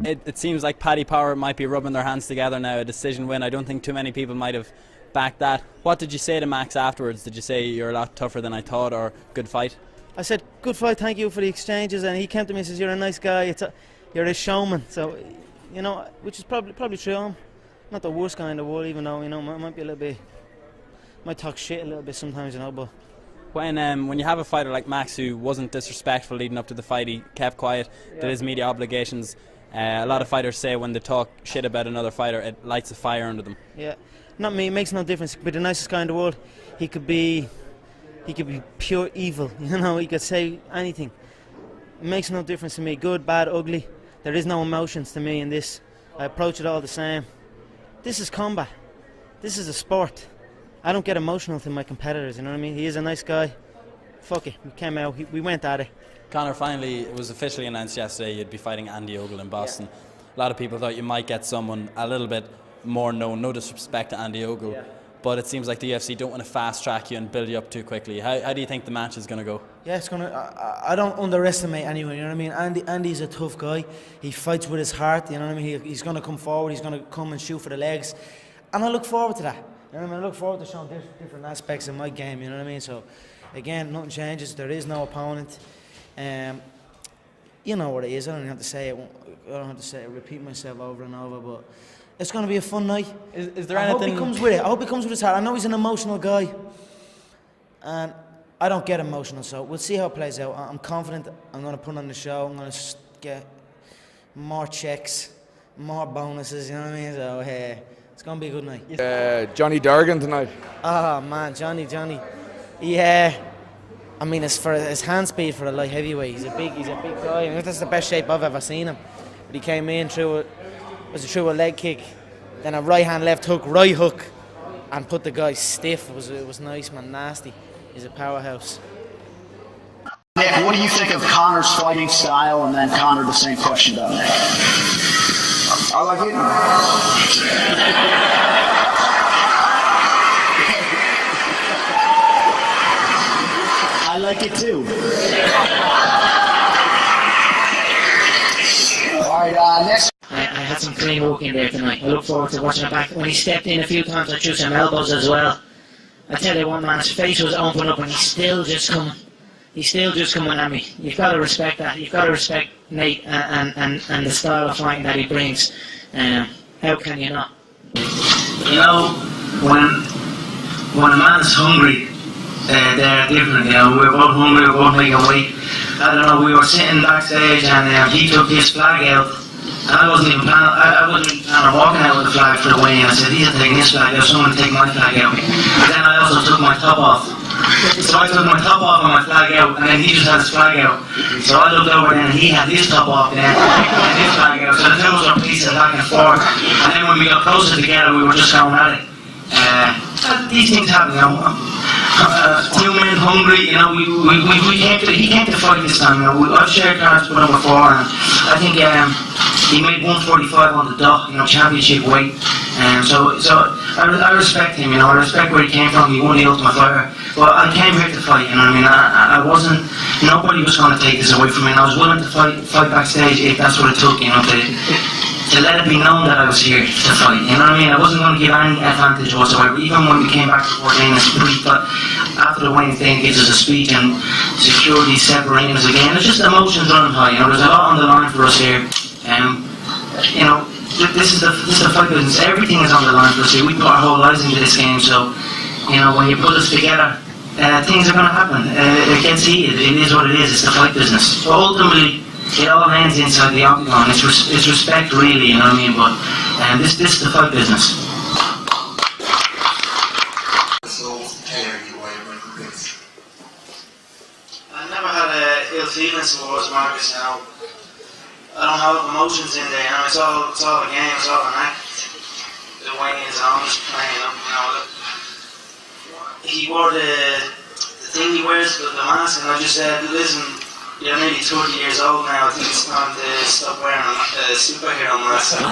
It seems like Paddy Power might be rubbing their hands together now, a decision win. I don't think too many people might have backed that. What did you say to Max afterwards? Did you say you're a lot tougher than I thought, or good fight? I said, good fight, thank you for the exchanges, and he came to me and says, you're a nice guy, you're a showman. So, you know, which is probably true. I'm not the worst guy in the world, even though, you know, I might be a little bit, might talk shit a little bit sometimes, you know, but... When you have a fighter like Max who wasn't disrespectful leading up to the fight, he kept quiet, did his media obligations. A lot of fighters say when they talk shit about another fighter, it lights a fire under them. Yeah, not me. It makes no difference. He could be the nicest guy in the world. He could be pure evil. You know, he could say anything. It makes no difference to me. Good, bad, ugly. There is no emotions to me in this. I approach it all the same. This is combat. This is a sport. I don't get emotional to my competitors, you know what I mean? He is a nice guy. Fuck it, we came out, we went at it. Conor, finally, it was officially announced yesterday you'd be fighting Andy Ogle in Boston. A lot of people thought you might get someone a little bit more known, no disrespect to Andy Ogle, but it seems like the UFC don't want to fast track you and build you up too quickly. How do you think the match is going to go? Yeah, it's gonna. I don't underestimate anyone. You know what I mean? Andy's a tough guy. He fights with his heart. You know what I mean? He's going to come forward. He's going to come and shoot for the legs, and I look forward to that. You know what I mean? I look forward to showing different aspects of my game. You know what I mean? So, again, nothing changes. There is no opponent. You know what it is. I don't have to say it. I don't have to say it. Repeat myself over and over, but. It's going to be a fun night. Is there anything... I hope he comes with it. I hope he comes with his heart. I know he's an emotional guy. And I don't get emotional, so we'll see how it plays out. I'm confident I'm going to put on the show. I'm going to get more checks, more bonuses, you know what I mean? So, it's going to be a good night. Johnny Durgan tonight. Oh, man, Johnny. Yeah. I mean, it's for his hand speed for a light heavyweight. He's a big guy. I mean, that's the best shape I've ever seen him. But he came in through a leg kick, then a right hand left hook, right hook, and put the guy stiff. It was nice, man, nasty. He's a powerhouse. Nick, what do you think of Conor's fighting style? And then Conor, the same question about Nick. I like it. I like it too. All right, next. I had some clean work in there tonight. I look forward to watching it back. When he stepped in a few times, I threw some elbows as well. I tell you, one man's face was open up and he's still just coming. He's still just coming at me. You've got to respect that. You've got to respect Nate and the style of fighting that he brings. How can you not? You know, when a man's hungry, they're different. You know, we're both hungry, we're both making weight. I don't know, we were sitting backstage and he took his flag out. And I wasn't even planning on walking out with the flag for the weigh-in. I said, he's taking his flag out, someone take my flag out. But then I also took my top off. So I took my top off and my flag out, and then he just had his flag out. So I looked over and he had his top off and his flag out. So the two of us were pacing back and forth. And then when we got closer together, we were just going at it. These things happen, you know. Two men hungry, you know. He came to fight this time. You know, I've shared cards with him before, and I think he made 145 on the dot, you know, championship weight. So I respect him, you know. I respect where he came from. He won the Ultimate Fighter, but I came here to fight. You know what I mean? I wasn't. Nobody was going to take this away from me. And I was willing to fight backstage if that's what it took, you know, to let it be known that I was here to fight, you know what I mean? I wasn't going to give any advantage whatsoever, even when we came back to 14 and split, but after the Wayne thing gives us a speech and security separating us again, it's just emotions running high, you know, there's a lot on the line for us here, you know, this is the fight business, everything is on the line for us here, we put our whole lives into this game, so, you know, when you put us together, things are going to happen, it gets heated, it is what it is, it's the fight business, so ultimately, it all ends inside the octagon. It's respect, really, you know what I mean? But this is the fight business. I never had ill feelings towards Marcus. You know, I don't have emotions in there. You know, it's all a game. It's all an act. The way is on, just playing up. You know, he wore the thing he wears, the mask, and I just said, listen. You're nearly 30 years old now. I think it's time to stop wearing a superhero mask. I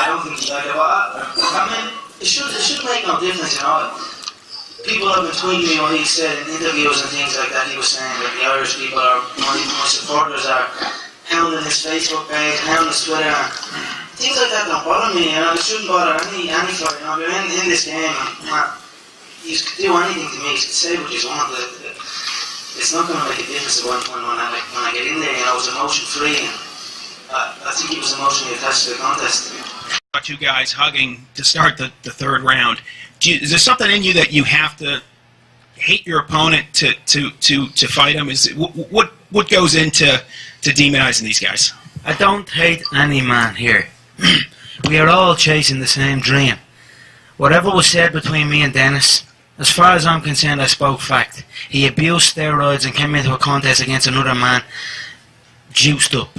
don't think you like it. But I mean, it should make no difference, you know. people have been tweeting me what he said in interviews and things like that. He was saying that the Irish people are, my supporters are hounding his Facebook page, hounding his Twitter. Things like that don't bother me, you know. It shouldn't bother any fighter. You know, we're in this game. You can do anything to me. You can say what you want. It's not going to make a difference when I get in there. You know, it was emotion free. And I think he was emotionally attached to the contest. Two guys hugging to start the third round. Is there something in you that you have to hate your opponent to fight him? Is what goes into demonizing these guys? I don't hate any man here. We are all chasing the same dream. Whatever was said between me and Dennis, as far as I'm concerned, I spoke fact. He abused steroids and came into a contest against another man juiced up.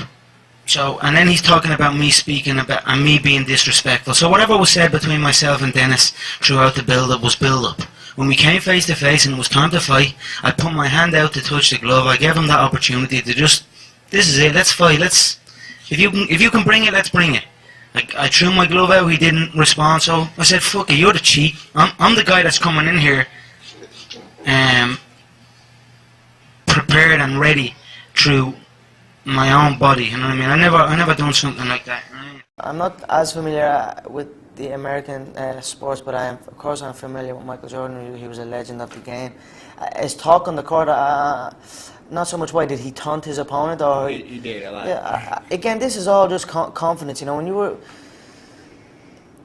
So, and then he's talking about me speaking about and me being disrespectful. So whatever was said between myself and Dennis throughout the build-up was build-up. When we came face to face and it was time to fight, I put my hand out to touch the glove. I gave him that opportunity to just, this is it, let's fight. If you can bring it, let's bring it. I threw my glove out, he didn't respond, so I said, fuck it, you're the cheat. I'm the guy that's coming in here prepared and ready through my own body, you know what I mean? I never done something like that. I'm not as familiar with the American sports, but of course I'm familiar with Michael Jordan. He was a legend of the game. His talk on the court, not so much why did he taunt his opponent, or he did a lot. Yeah, again, this is all just confidence. You know, when you were,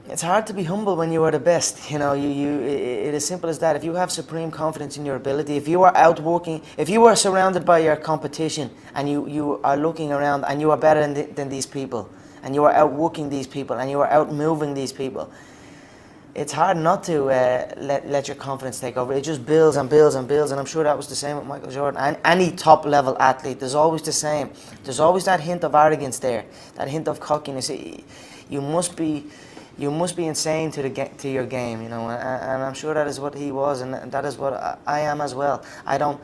it's hard to be humble when you are the best. You know, it is simple as that. If you have supreme confidence in your ability, if you are outworking, if you are surrounded by your competition and you are looking around and you are better than these people, and you are outworking these people, and you are outmoving these people, it's hard not to let your confidence take over. It just builds and builds and builds, and I'm sure that was the same with Michael Jordan. And any top level athlete, there's always the same. There's always that hint of arrogance there, that hint of cockiness. You must be insane to your game, you know. And I'm sure that is what he was, and that is what I am as well. I don't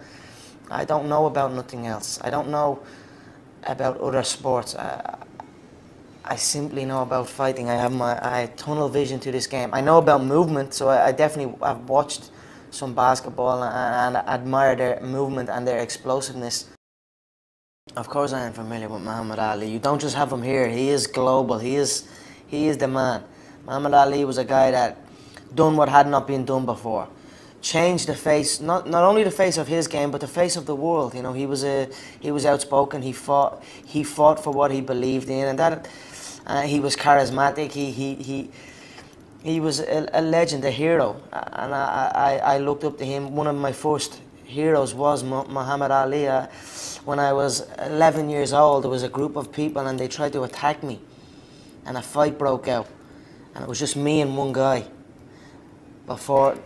know about nothing else. I don't know about other sports. I simply know about fighting. I have tunnel vision to this game. I know about movement, so I definitely have watched some basketball and admire their movement and their explosiveness. Of course I am familiar with Muhammad Ali. You don't just have him here. He is global. He is the man. Muhammad Ali was a guy that done what had not been done before. Changed the face, not only the face of his game, but the face of the world. You know, he was outspoken. He fought for what he believed in, and that he was charismatic. He was a legend, a hero, and I looked up to him. One of my first heroes was Muhammad Ali. When I was 11 years old, there was a group of people and they tried to attack me, and a fight broke out, and it was just me and one guy before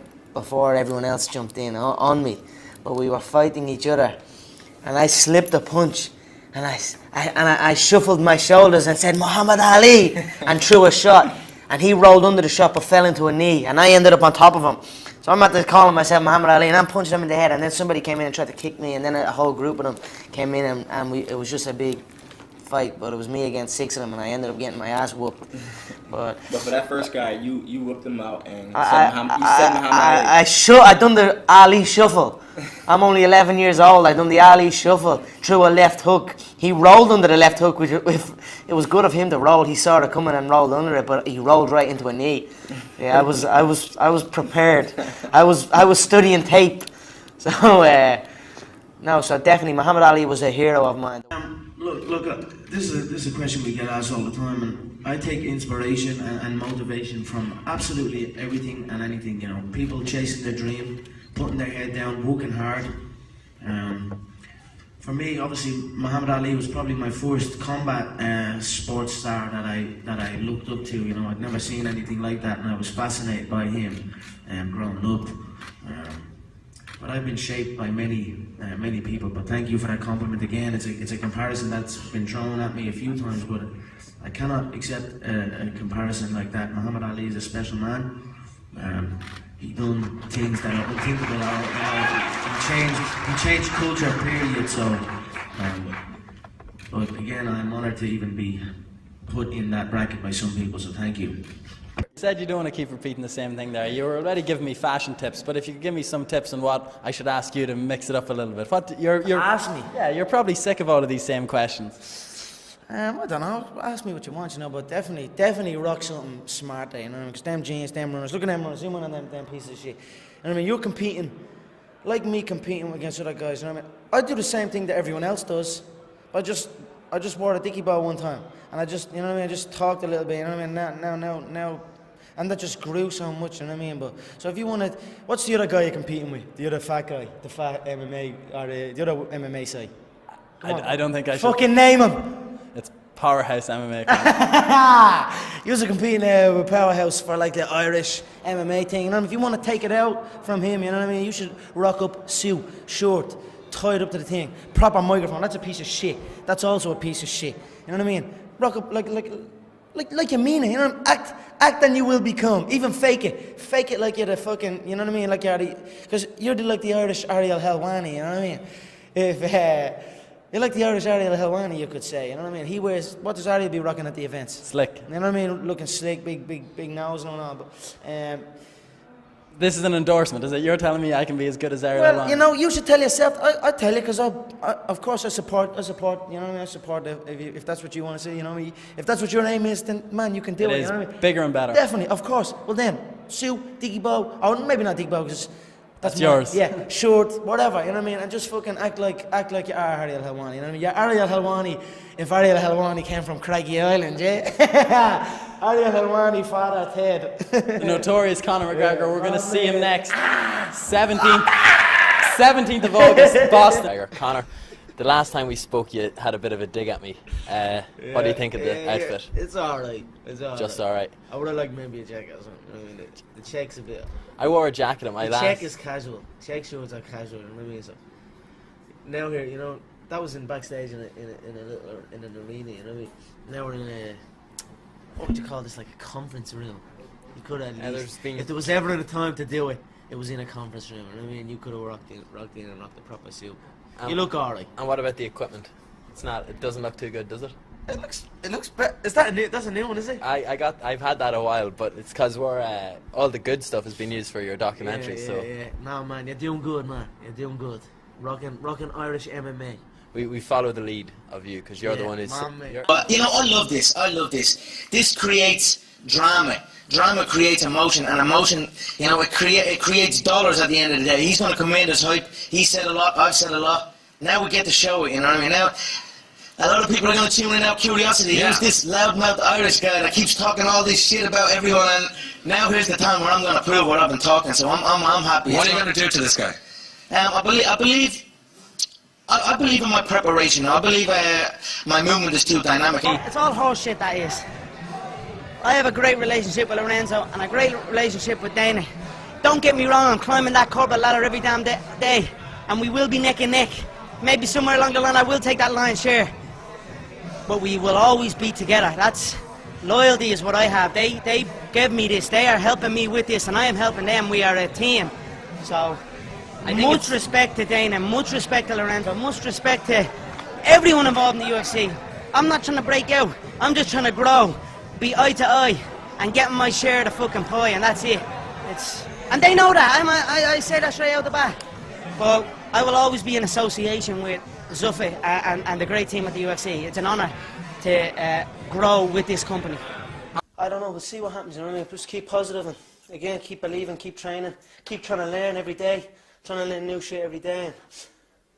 everyone else jumped in on me. But we were fighting each other, and I slipped a punch, and I shuffled my shoulders and said Muhammad Ali and threw a shot, and he rolled under the shot but fell into a knee, and I ended up on top of him. So I'm at the calling myself Muhammad Ali, and I'm punching him in the head, and then somebody came in and tried to kick me, and then a whole group of them came in, and it was just a big fight, but it was me against 6 of them, and I ended up getting my ass whooped. But for that first guy, you whipped him out, and you said Muhammad Ali. I done the Ali shuffle. I'm only 11 years old. I done the Ali shuffle, threw a left hook. He rolled under the left hook, which it was good of him to roll. He saw it coming and rolled under it, but he rolled right into a knee. Yeah, I was prepared. I was studying tape. So so definitely Muhammad Ali was a hero of mine. Look, this is a question we get asked all the time, and I take inspiration and motivation from absolutely everything and anything, you know. People chasing their dream, putting their head down, working hard. For me, obviously, Muhammad Ali was probably my first combat sports star that I looked up to. You know, I'd never seen anything like that, and I was fascinated by him growing up. But I've been shaped by many people. But thank you for that compliment again. It's a comparison that's been thrown at me a few times, but I cannot accept a comparison like that. Muhammad Ali is a special man. He done things that are unthinkable. He changed culture, period. So, but again, I'm honoured to even be put in that bracket by some people. So thank you. You said you don't want to keep repeating the same thing there. You were already giving me fashion tips, but if you could give me some tips on what I should ask you to mix it up a little bit. What you're ask me? Yeah, you're probably sick of all of these same questions. I don't know. Ask me what you want, you know, but definitely rock something smart there, you know, because them jeans, them runners, look at them runners, zoom in on them pieces of shit. And I mean, you're competing, like me competing against other guys, you know what I mean? I do the same thing that everyone else does. I just wore a dicky bow one time, and I just, you know what I mean, I just talked a little bit, you know what I mean, now, and that just grew so much, you know what I mean? But, so if you wanted, what's the other guy you're competing with? The other fat guy, the fat MMA, or the other MMA side? I don't think I should. Fucking name him! It's Powerhouse MMA. You're competing with Powerhouse for like the Irish MMA thing, you know what I mean? If you want to take it out from him, you know what I mean, you should rock up suit, short, tied up to the thing, proper microphone. That's a piece of shit. That's also a piece of shit. You know what I mean? Rock up like you mean it. You know what I mean? Act and you will become. Even fake it like you're the fucking. You know what I mean? Like you're because you're like the Irish Ariel Helwani. You know what I mean? If you're like the Irish Ariel Helwani, you could say. You know what I mean? He wears. What does Ariel be rocking at the events? Slick. You know what I mean? Looking slick, big nose and all. But this is an endorsement, is it? You're telling me I can be as good as Ariel well, Helwani? you know, you should tell yourself. I tell you because of course I support. You know what I mean? I support if that's what you want to say. You know what I mean? If that's what your aim is, then man, you can do it. It is you know what I mean? bigger and better. Definitely, of course. Well then, Sue, Diggy Bow, or maybe not Diggy Bow because that's yours. Yeah, short, whatever. You know what I mean? And just fucking act like you are Ariel Helwani. You know what I mean? You're Ariel Helwani. If Ariel Helwani came from Craggy Island, yeah. Ariel Helwani, father Ted. The notorious Conor McGregor. We're going to see him next. 17th of August, Boston. Conor, the last time we spoke, you had a bit of a dig at me. What do you think of the outfit? It's alright. Just alright. I would have liked maybe a jacket or something. I mean, the check's a bit. I wore a jacket at my last. Check is casual. Check shorts are casual. You know what I mean? So now here, you know, that was in backstage in an arena. You know what I mean? Now we're in a, what would you call this? Like a conference room. You could at least, if there was ever a time to do it, it was in a conference room. You know what I mean? You could have rocked in and rocked the proper suit. You look alright. And what about the equipment? It doesn't look too good, does it? It looks better. Is that that's a new one, is it? I've had that a while, but it's because we're all the good stuff has been used for your documentary. Yeah. No man, you're doing good, man. You're doing good. Rocking Irish MMA. We follow the lead of you because you're the one who's. You know, I love this. This creates drama. Drama creates emotion, and emotion, you know, it creates dollars at the end of the day. He's going to come in as hype. He said a lot. I've said a lot. Now we get to show it. You know what I mean? Now. A lot of people are going to tune in out curiosity. Who's this loudmouth Irish guy that keeps talking all this shit about everyone? And now here's the time where I'm going to prove what I've been talking. So I'm happy. What are you going to do to this guy? I believe in my preparation. I believe my movement is too dynamic. It's all horse shit, that is. I have a great relationship with Lorenzo and a great relationship with Dana. Don't get me wrong, I'm climbing that corporate ladder every damn day, and we will be neck and neck. Maybe somewhere along the line I will take that lion's share. But we will always be together. That's loyalty is what I have. They gave me this. They are helping me with this, and I am helping them. We are a team. So, much respect to Dana, much respect to Lorenzo, much respect to everyone involved in the UFC. I'm not trying to break out. I'm just trying to grow, be eye to eye, and get my share of the fucking pie, and that's it. And they know that. I say that straight out the back. But I will always be in association with Zuffi and the great team at the UFC. It's an honour to grow with this company. I don't know, we'll see what happens, you know what I mean? Just keep positive and, again, keep believing, keep training, keep trying to learn every day, trying to learn new shit every day. And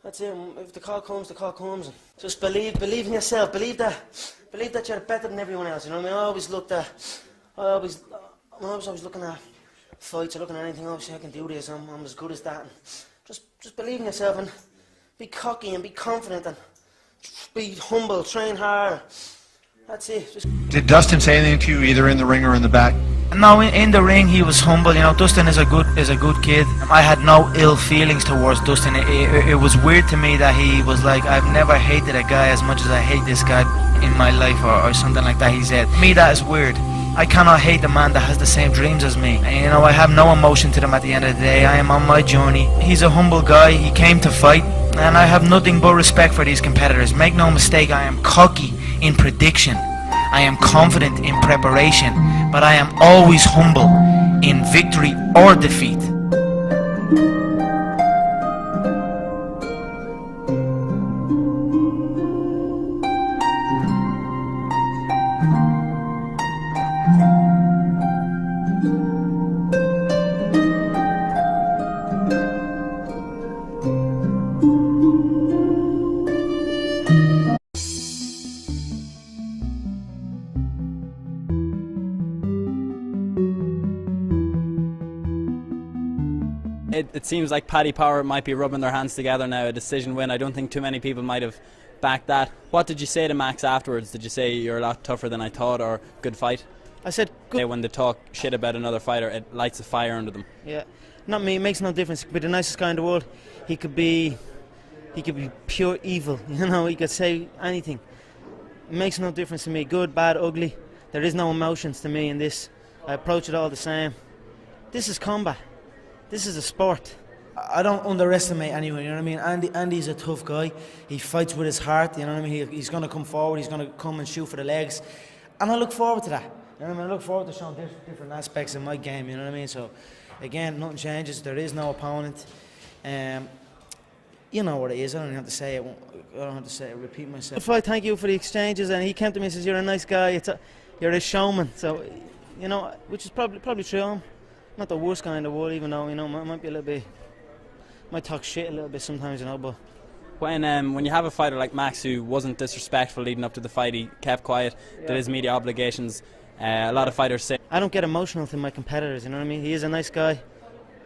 that's it. If the call comes, the call comes. And just believe in yourself. Believe that you're better than everyone else, you know what I mean? I always looking at fights or looking at anything, obviously I can do this, I'm as good as that. And just believe in yourself and be cocky and be confident and be humble, train hard. That's it. Did Dustin say anything to you either in the ring or in the back? No, in the ring he was humble. You know, Dustin is a good kid. I had no ill feelings towards Dustin. It was weird to me that he was like, I've never hated a guy as much as I hate this guy in my life, or something like that. He said, me, that is weird. I cannot hate the man that has the same dreams as me. And, you know, I have no emotion to them at the end of the day. I am on my journey. He's a humble guy. He came to fight. And I have nothing but respect for these competitors. Make no mistake, I am cocky in prediction. I am confident in preparation, but I am always humble in victory or defeat. It seems like Paddy Power might be rubbing their hands together now, a decision win. I don't think too many people might have backed that. What did you say to Max afterwards? Did you say you're a lot tougher than I thought, or good fight? I said good. When they talk shit about another fighter, it lights a fire under them. Yeah, not me. It makes no difference. He could be the nicest guy in the world. He could be pure evil. You know, he could say anything. It makes no difference to me. Good, bad, ugly. There is no emotions to me in this. I approach it all the same. This is combat. This is a sport. I don't underestimate anyone, you know what I mean? Andy's a tough guy. He fights with his heart, you know what I mean? He's going to come forward, he's going to come and shoot for the legs. And I look forward to that. You know what I mean? I look forward to showing different aspects of my game, you know what I mean? So, again, nothing changes. There is no opponent. You know what it is. I don't have to say it. I don't have to say it. Repeat myself. If I thank you for the exchanges, and he came to me and says, "You're a nice guy. You're a showman." So, you know, which is probably true. I'm not the worst guy in the world, even though, you know, might be a little bit, might talk shit a little bit sometimes, you know. But when you have a fighter like Max who wasn't disrespectful leading up to the fight, he kept quiet, did his media obligations. A lot of fighters say I don't get emotional to my competitors. You know what I mean? He is a nice guy.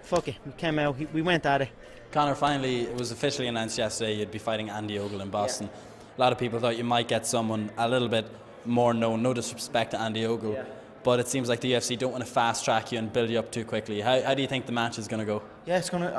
Fuck it, we came out. We went at it. Conor, finally, it was officially announced yesterday you'd be fighting Andy Ogle in Boston. A lot of people thought you might get someone a little bit more known, no disrespect to Andy Ogle, but it seems like the UFC don't want to fast track you and build you up too quickly. How do you think the match is going to go? Yeah, it's going to...